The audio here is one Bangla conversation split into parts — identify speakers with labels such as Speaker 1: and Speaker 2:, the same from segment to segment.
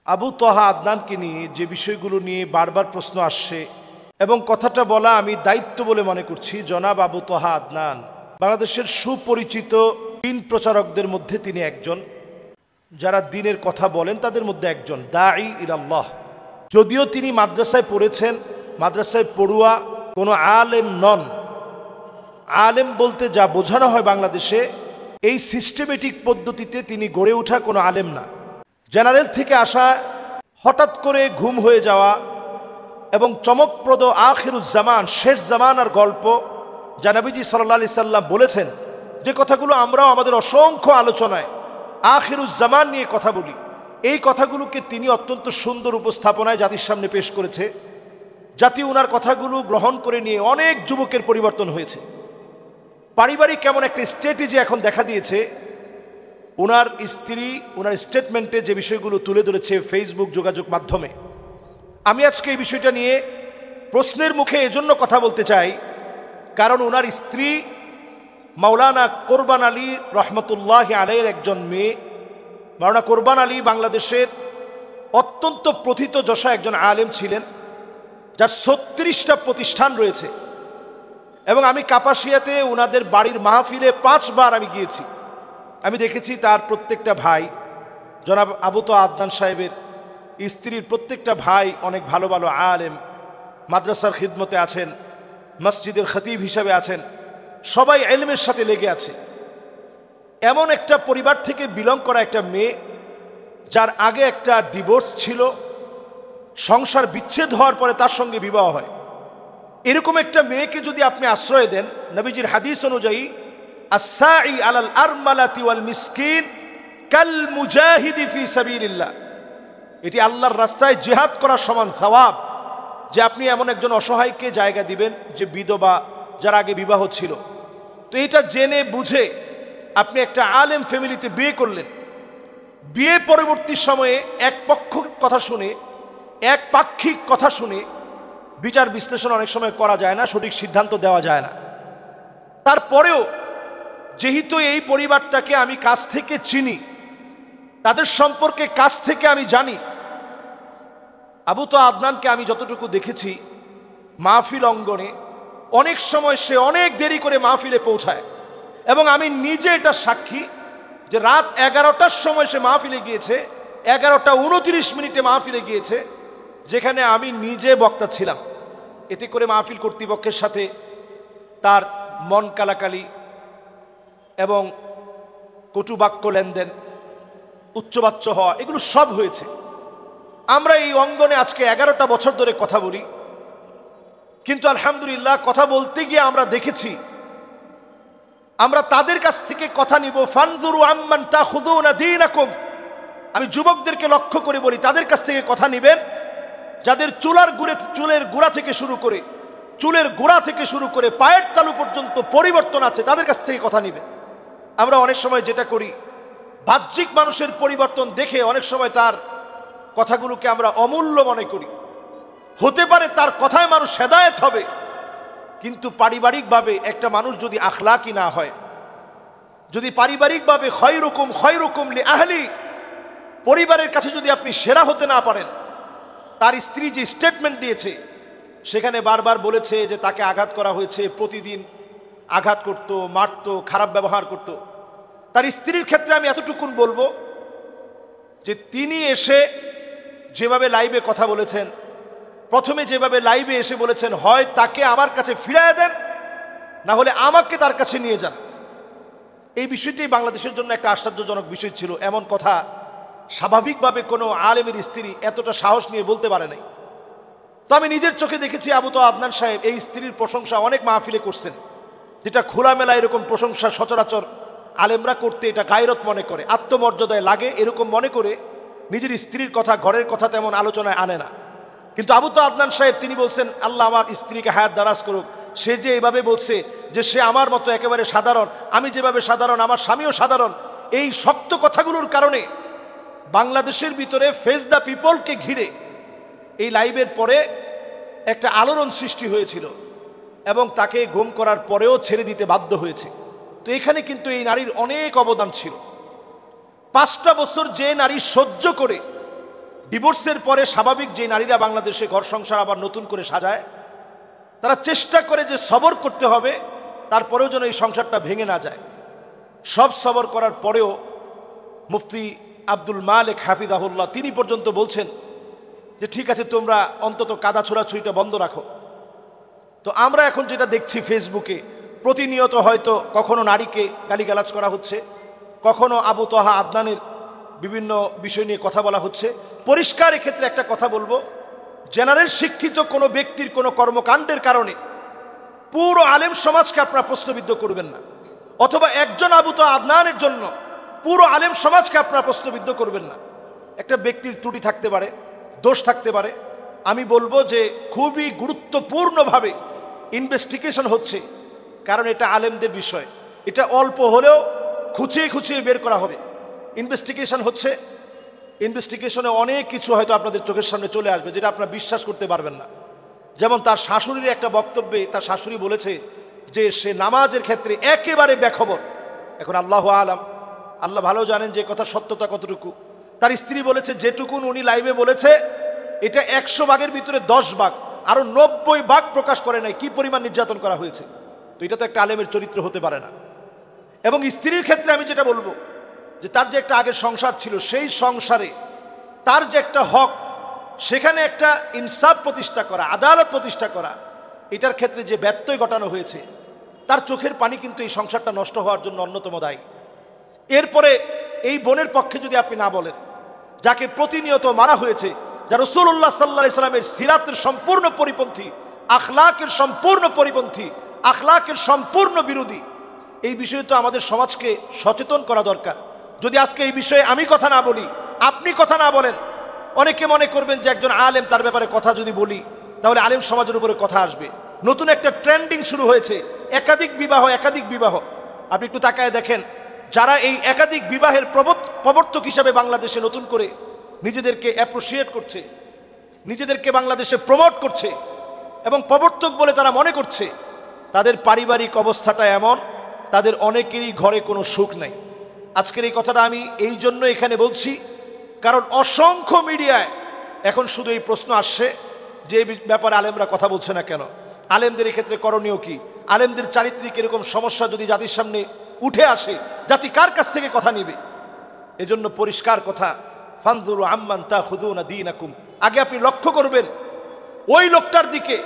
Speaker 1: আবু তহা আদনানকে নিয়ে যে বিষয়গুলো নিয়ে বারবার প্রশ্ন আসছে এবং কথাটা বলা আমি দায়িত্ব বলে মনে করছি। জনাব আবু তহা আদনান বাংলাদেশের সুপরিচিত দিন প্রচারকদের মধ্যে তিনি একজন, যারা দিনের কথা বলেন তাদের মধ্যে একজন, দাঈ ইলাল্লাহ। যদিও তিনি মাদ্রাসায় পড়েছেন, মাদ্রাসায় পড়ুয়া কোনো আলেম নন। আলেম বলতে যা বোঝানো হয় বাংলাদেশে, এই সিস্টেমেটিক পদ্ধতিতে তিনি গড়ে ওঠা কোনো আলেম না। জেনারেল থেকে আসা, হঠাৎ করে ঘুম হয়ে যাওয়া এবং চমকপ্রদ আখিরুজ্জামান, শেষ জামানার গল্প যা নবীজি সাল্লাল্লাহু আলাইহি সাল্লাম বলেছেন, যে কথাগুলো আমরাও আমাদের অসংখ্য আলোচনায় আখিরুজ্জামান নিয়ে কথা বলি, এই কথাগুলোকে তিনি অত্যন্ত সুন্দর উপস্থাপনায় জাতির সামনে পেশ করেছে। জাতি ওনার কথাগুলো গ্রহণ করে নিয়ে অনেক যুবকের পরিবর্তন হয়েছে। পারিবারিক কেমন একটা স্ট্র্যাটেজি এখন দেখা দিয়েছে। ওনার স্ত্রী ওনার স্টেটমেন্টে যে বিষয়গুলো তুলে ধরেছে ফেসবুক যোগাযোগ মাধ্যমে, আমি আজকে এই বিষয়টা নিয়ে প্রশ্নের মুখে এজন্য কথা বলতে চাই, কারণ ওনার স্ত্রী মাওলানা কোরবান আলী রহমতুল্লাহ আলাইহির একজন মেয়ে। মাওলানা কোরবান আলী বাংলাদেশের অত্যন্ত প্রথিতযশা একজন আলেম ছিলেন, যার 36টা প্রতিষ্ঠান রয়েছে। এবং আমি কাপাসিয়াতে ওনাদের বাড়ির মাহফিলে 5 বার আমি গিয়েছি। আমি দেখেছি তার প্রত্যেকটা ভাই, জনাব আবু তহা আদনান সাহেবের স্ত্রীর প্রত্যেকটা ভাই অনেক ভালো ভালো আলেম, মাদ্রাসার খিদমতে আছেন, মসজিদের খতিব হিসাবে আছেন, সবাই ইলমের সাথে লেগে আছে। এমন একটা পরিবার থেকে বিলং করা একটা মেয়ে, যার আগে একটা ডিভোর্স ছিল, সংসার বিচ্ছেদ হওয়ার পরে তার সঙ্গে বিবাহ হয়। এরকম একটা মেয়েকে যদি আপনি আশ্রয় দেন, নবীজির হাদিস অনুযায়ী আস-সাঈ আলাল আরমালাতি ওয়াল মিসকিন কাল মুজাহিদি ফি সাবিলিল্লাহ, এটি আল্লাহর রাস্তায় জিহাদ করার সমান সওয়াব, যে আপনি এমন একজন অসহায়কে জায়গা দিবেন যে বিধবা, যার আগে বিবাহ ছিল। তো এটা জেনে বুঝে আপনি একটা আলেম ফ্যামিলিতে বিয়ে করলেন। বিয়ে পরবর্তী সময়ে এক পক্ষ কথা শুনে, এক পাক্ষিক কথা শুনে বিচার বিশ্লেষণ অনেক সময় করা যায় না, সঠিক সিদ্ধান্ত দেওয়া যায় না। তারপরেও যেহেতু এই পরিবারটাকে আমি কাছ থেকে চিনি, তাদের সম্পর্কে কাছ থেকে আমি জানি, আবু তহা আদনানকে আমি যতটুকু দেখেছি মাহফিল অঙ্গনে অনেক সময় সে অনেক দেরি করে মাহফিলে পৌঁছায়। এবং আমি নিজে এটা সাক্ষী যে রাত 11টার সময় সে মাহফিলে গিয়েছে, 11টা 29 মাহফিলে গিয়েছে, যেখানে আমি নিজে বক্তা ছিলাম। এতে করে মাহফিল কর্তৃপক্ষের সাথে তার মন কালাকালি এবং কটুবাক্য লেনদেন, উচ্চবাচ্য হওয়া, এগুলো সব হয়েছে। আমরা এই অঙ্গনে আজকে 11টা বছর ধরে কথা বলি, কিন্তু আলহামদুলিল্লাহ কথা বলতে গিয়ে আমরা দেখেছি, আমরা তাদের কাছ থেকে কথা নিব। ফানজুরু আম্মান তাখুযুনা দীনাকুম, আমি যুবকদেরকে লক্ষ্য করে বলি, তাদের কাছ থেকে কথা নিবেন যাদের চুলের গোড়া থেকে শুরু করে পায়ের তালু পর্যন্ত পরিবর্তন আছে, তাদের কাছ থেকে কথা নিবেন। আমরা অনেক সময় যেটা করি, বাহ্যিক মানুষের পরিবর্তন দেখে অনেক সময় তার কথাগুলোকে আমরা অমূল্য মনে করি। হতে পারে তার কথায় মানুষ হেদায়েত হবে, কিন্তু পারিবারিকভাবে একটা মানুষ যদি আখলাকি না হয়, যদি পারিবারিকভাবে খয়রুকুম লি আহলি, পরিবারের কাছে যদি আপনি সেরা হতে না পারেন, তার স্ত্রী যে স্টেটমেন্ট দিয়েছে সেখানে বারবার বলেছে যে তাকে আঘাত করা হয়েছে, প্রতিদিন আঘাত করত, মারত, খারাপ ব্যবহার করত। তার স্ত্রীর ক্ষেত্রে আমি এতটুকুন বলবো যে তিনি এসে যেভাবে লাইভে কথা বলেছেন, প্রথমে যেভাবে লাইভে এসে বলেছেন, হয় তাকে আমার কাছে ফিরিয়ে দেন, না হলে আমাকে তার কাছে নিয়ে যান। এই বিষয়টি বাংলাদেশের জন্য একটা আশ্চর্যজনক বিষয় ছিল। এমন কথা স্বাভাবিকভাবে কোনো আলেমের স্ত্রী এতটা সাহস নিয়ে বলতে পারে নাই। তো আমি নিজের চোখে দেখেছি আবু তহা আদনান সাহেব এই স্ত্রীর প্রশংসা অনেক মাহফিলে করছেন, যেটা খোলামেলা এরকম প্রশংসা সচরাচর আলেমরা করতে এটা গায়রত মনে করে, আত্মমর্যাদায় লাগে, এরকম মনে করে নিজের স্ত্রীর কথা, ঘরের কথা তেমন আলোচনায় আনে না। কিন্তু আবু তহা আদনান সাহেব তিনি বলছেন, আল্লাহ আমার স্ত্রীকে হায়াত দারাজ করুক, সে যে এভাবে বলছে যে সে আমার মতো একেবারে সাধারণ, আমি যেভাবে সাধারণ আমার স্বামীও সাধারণ, এই শক্ত কথাগুলোর কারণে বাংলাদেশের ভিতরে ফেস দ্য পিপলকে ঘিরে এই লাইভের পরে একটা আলোড়ন সৃষ্টি হয়েছিল এবং তাকে গুম করার পরেও ছেড়ে দিতে বাধ্য হয়েছে। তো এখানে কিন্তু এই নারীর অনেক অবদান ছিল। 5টা বছর যে নারী সহ্য করে ডিভোর্সের পরে স্বাভাবিক যে নারীরা বাংলাদেশে ঘর সংসার আবার নতুন করে সাজায়, তারা চেষ্টা করে যে সবর করতে হবে, তারপরেও যেন এই সংসারটা ভেঙে না যায়। সব সবর করার পরেও মুফতি আব্দুল মালিক হাফিজাহুল্লাহ তিনি পর্যন্ত বলছেন যে ঠিক আছে, তোমরা অন্তত কাদা ছোড়াছুড়িটা বন্ধ রাখো। তো আমরা এখন যেটা দেখছি ফেসবুকে, প্রতিনিয়ত হয়তো কখনো নারীকে গালিগালাজ করা হচ্ছে, কখনো আবু তহা আদনানের বিভিন্ন বিষয় নিয়ে কথা বলা হচ্ছে। পরিষ্কার এক্ষেত্রে একটা কথা বলবো, জেনারেল শিক্ষিত কোনো ব্যক্তির কোনো কর্মকাণ্ডের কারণে পুরো আলেম সমাজকে আপনারা প্রশ্নবিদ্ধ করবেন না, অথবা একজন আবু তহা আদনানের জন্য পুরো আলেম সমাজকে আপনারা প্রশ্নবিদ্ধ করবেন না। একটা ব্যক্তির ত্রুটি থাকতে পারে, দোষ থাকতে পারে। আমি বলবো যে খুবই গুরুত্বপূর্ণভাবে ইনভেস্টিগেশন হচ্ছে, কারণ এটা আলেমদের বিষয়। এটা অল্প হলেও খুঁচিয়ে খুঁচিয়ে বের করা হবে। ইনভেস্টিগেশন হচ্ছে, ইনভেস্টিগেশনে অনেক কিছু হয়তো আপনাদের চোখের সামনে চলে আসবে যেটা আপনারা বিশ্বাস করতে পারবেন না। যেমন তার শাশুড়ির একটা বক্তব্যে তার শাশুড়ি বলেছে যে সে নামাজের ক্ষেত্রে একেবারে বেখবর। এখন আল্লাহু আলাম, আল্লাহ ভালো জানেন যে কথা সত্যতা কতটুকু। তার স্ত্রী বলেছে যেটুকুন উনি লাইভে বলেছে এটা 100 ভাগের ভিতরে 10 ভাগ, আরো 90 ভাগ প্রকাশ করে নাই কি পরিমাণ নির্যাতন করা হয়েছে। তো এটা তো একটা আলেমের চরিত্র হতে পারে না। এবং স্ত্রীর ক্ষেত্রে আমি যেটা বলবো যে তার যে একটা আগের সংসার ছিল, সেই সংসারে তার যে একটা হক, সেখানে একটা ইনসাফ প্রতিষ্ঠা করা, আদালত প্রতিষ্ঠা করা, এটার ক্ষেত্রে যে ব্যত্যয় ঘটানো হয়েছে, তার চোখের পানি কিন্তু এই সংসারটা নষ্ট হওয়ার জন্য অন্যতম দায়ী। এরপরে এই বোনের পক্ষে যদি আপনি না বলেন, যাকে প্রতিনিয়ত মারা হয়েছে, যা রাসূলুল্লাহ সাল্লাল্লাহু আলাইহি সাল্লামের সিরাতের সম্পূর্ণ পরিপন্থী, আখলাকের সম্পূর্ণ পরিপন্থী, আখলাকের সম্পূর্ণ বিরোধী, এই বিষয়ে তো আমাদের সমাজকে সচেতন করা দরকার। যদি আজকে এই বিষয়ে আমি কথা না বলি, আপনি কথা না বলেন, অনেকে মনে করবেন যে একজন আলেম, তার ব্যাপারে কথা যদি বলি তাহলে আলেম সমাজের উপরে কথা আসবে। নতুন একটা ট্রেন্ডিং শুরু হয়েছে, একাধিক বিবাহ, একাধিক বিবাহ। আপনি একটু তাকায় দেখেন, যারা এই একাধিক বিবাহের প্রবর্তক হিসাবে বাংলাদেশে নতুন করে নিজেদেরকে অ্যাপ্রিসিয়েট করছে, নিজেদেরকে বাংলাদেশে প্রমোট করছে এবং প্রবর্তক বলে তারা মনে করছে, তাদের পারিবারিক অবস্থাটা এমন, তাদের অনেকেরই ঘরে কোনো সুখ নাই। আজকের এই কথাটা আমি এই জন্য এখানে বলছি, কারণ অসংখ্য মিডিয়ায় এখন শুধু এই প্রশ্ন আসছে যে এই ব্যাপারে আলেমরা কথা বলছে না কেন, আলেমদের ক্ষেত্রে করণীয় কি, আলেমদের চারিত্রিক এরকম সমস্যা যদি জাতির সামনে উঠে আসে, জাতি কার কাছ থেকে কথা নিবে? এজন্য পরিষ্কার কথা, ফানজুরু আম্মান তাখুযুনা দীনাকুম, আগে আপনি লক্ষ্য করবেন ওই লোকটার দিকে,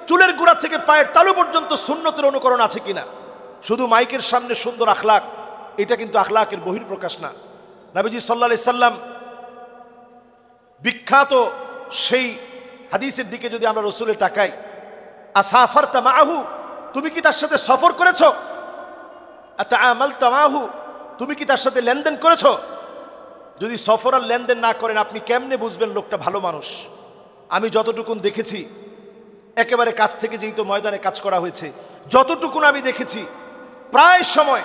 Speaker 1: চুলের গোড়া থেকে পায়ের তালু পর্যন্ত সুন্নতের অনুকরণ আছে কিনা। শুধু মাইকের সামনে সুন্দর আখলাক, এটা কিন্তু আখলাকের বহির্প্রকাশ না। নবীজি সাল্লাল্লাহু আলাইহি সাল্লাম বিখ্যাত সেই হাদিসের দিকে যদি আমরা রাসূলের তাকাই, আসাফারতা মাআহু, তুমি কি তার সাথে সফর করেছো? আতাআমালতা মাআহু, তুমি কি তার সাথে লেনদেন করেছো? যদি সফর আর লেনদেন না করেন, আপনি কেমনে বুঝবেন লোকটা ভালো মানুষ? আমি যতটুকুন দেখেছি, একেবারে কাছ থেকে যেই তো ময়দানে কাজ করা হয়েছে, যতটুকুন আমি দেখেছি, প্রায় সময়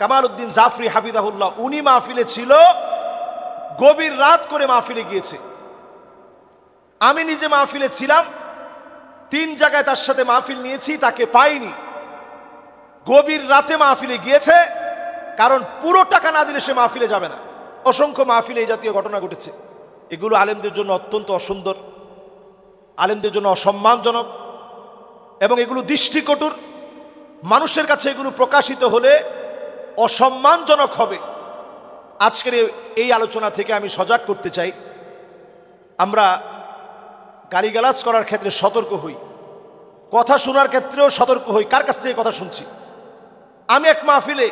Speaker 1: কামাল উদ্দিন জাফরি হাফিজাহুল্লাহ উনি মাহফিলে ছিল, গভীর রাত করে মাহফিলে গিয়েছে। আমি নিজে মাহফিলে ছিলাম, 3 জায়গায় তার সাথে মাহফিল নিয়েছি, তাকে পাইনি। গভীর রাতে মাহফিলে গিয়েছে, কারণ পুরো টাকা না দিলে সে মাহফিলে যাবে না। অসংখ্য মাহফিলে এই জাতীয় ঘটনা ঘটেছে। এগুলো আলেমদের জন্য অত্যন্ত অসুন্দর, আলেমদের জন্য অসম্মানজনক এবং এগুলো দৃষ্টিকটুর। মানুষের কাছে এগুলো প্রকাশিত হলে অসম্মানজনক হবে। আজকের এই আলোচনা থেকে আমি সজাগ করতে চাই, আমরা গালিগালাজ করার ক্ষেত্রে সতর্ক হই, কথা শোনার ক্ষেত্রেও সতর্ক হই। কার কাছ থেকে কথা শুনছি? আমি এক মাহফিলে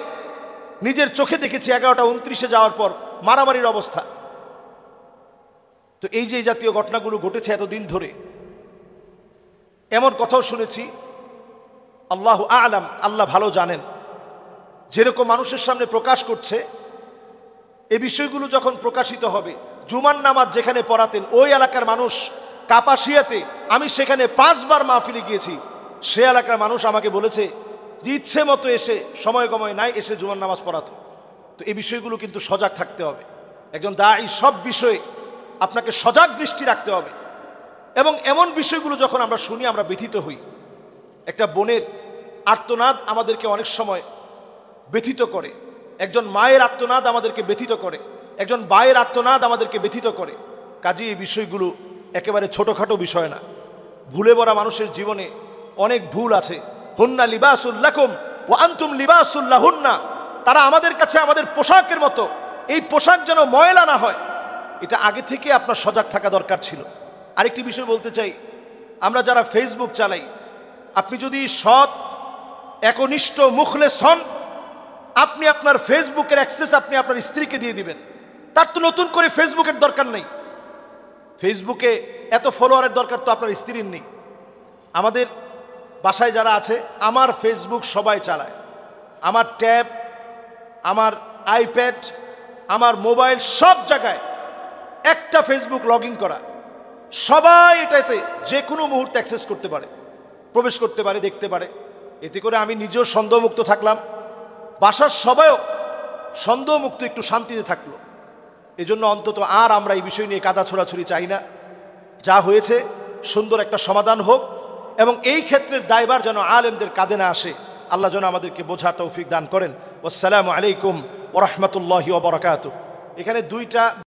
Speaker 1: নিজের চোখে দেখেছি 11:29 যাওয়ার পর মারামারির অবস্থা। তো এই যে জাতীয় ঘটনাগুলো ঘটেছে এতদিন ধরে, এমন কথাও শুনেছি, আল্লাহু আ'লাম, আল্লাহ ভালো জানেন, যেরকম মানুষের সামনে প্রকাশ করছে, এই বিষয়গুলো যখন প্রকাশিত হবে, জুমার নামাজ যেখানে পড়াতেন ওই এলাকার মানুষ কাপাসিয়াতে, আমি সেখানে 5 বার মাহফিলে গিয়েছি, সে এলাকার মানুষ আমাকে বলেছে যে ইচ্ছে মতো এসে, সময় গময় নাই, এসে জুমার নামাজ পড়াতো। তো এই বিষয়গুলো কিন্তু সজাগ থাকতে হবে। একজন দায়ী সব বিষয়ে আপনাকে সজাগ দৃষ্টি রাখতে হবে। এবং এমন বিষয়গুলো যখন আমরা শুনি, আমরা ব্যথিত হই। একটা বোনের আর্তনাদ আমাদেরকে অনেক সময় ব্যথিত করে, একজন মায়ের আর্তনাদ আমাদেরকে ব্যথিত করে, একজন ভাইয়ের আর্তনাদ আমাদেরকে ব্যথিত করে। কাজেই এই বিষয়গুলো একেবারে ছোটোখাটো বিষয় না। ভুলে ভরা মানুষের জীবনে অনেক ভুল আছে। হুন্না লিবাসুল লাকুম ওয়া আনতুম লিবাসুল লাহুন্না, তারা আমাদের কাছে আমাদের পোশাকের মতো, এই পোশাক যেন ময়লা না হয়, এটা আগে থেকে আপনার সজাগ থাকা দরকার ছিল। আরেকটি বিষয় বলতে চাই, আমরা যারা ফেসবুক চালাই, আপনি যদি সৎ একনিষ্ঠ মুখলেস হন, আপনি আপনার ফেসবুকের অ্যাক্সেস আপনি আপনার স্ত্রীকে দিয়ে দিবেন। তার তো নতুন করে ফেসবুকের দরকার নেই, ফেসবুকে এত ফলোয়ারের দরকার তো আপনার স্ত্রীর নেই। আমাদের বাসায় যারা আছে, আমার ফেসবুক সবাই চালায়, আমার ট্যাব, আমার আইপ্যাড, আমার মোবাইল, সব জায়গায় একটা ফেসবুক লগ ইন করা, সবাই এটাতে যে কোনো মুহূর্তে অ্যাক্সেস করতে পারে, প্রবেশ করতে পারে, দেখতে পারে। এতে করে আমি নিজেও সন্দেহমুক্ত থাকলাম, বাসার সবাইও সন্দেহমুক্ত, একটু শান্তিতে থাকলো। এজন্য অন্তত আর আমরা এই বিষয় নিয়ে কাদা ছোড়াছুড়ি চাই না। যা হয়েছে সুন্দর একটা সমাধান হোক, এবং এই ক্ষেত্রের দায়ভার যেন আলেমদের কাঁধে না আসে। আল্লাহ যেন আমাদেরকে বোঝার তৌফিক দান করেন। আসসালামু আলাইকুম ওয়া রাহমাতুল্লাহি ওয়া বারাকাতুহু। এখানে দুইটা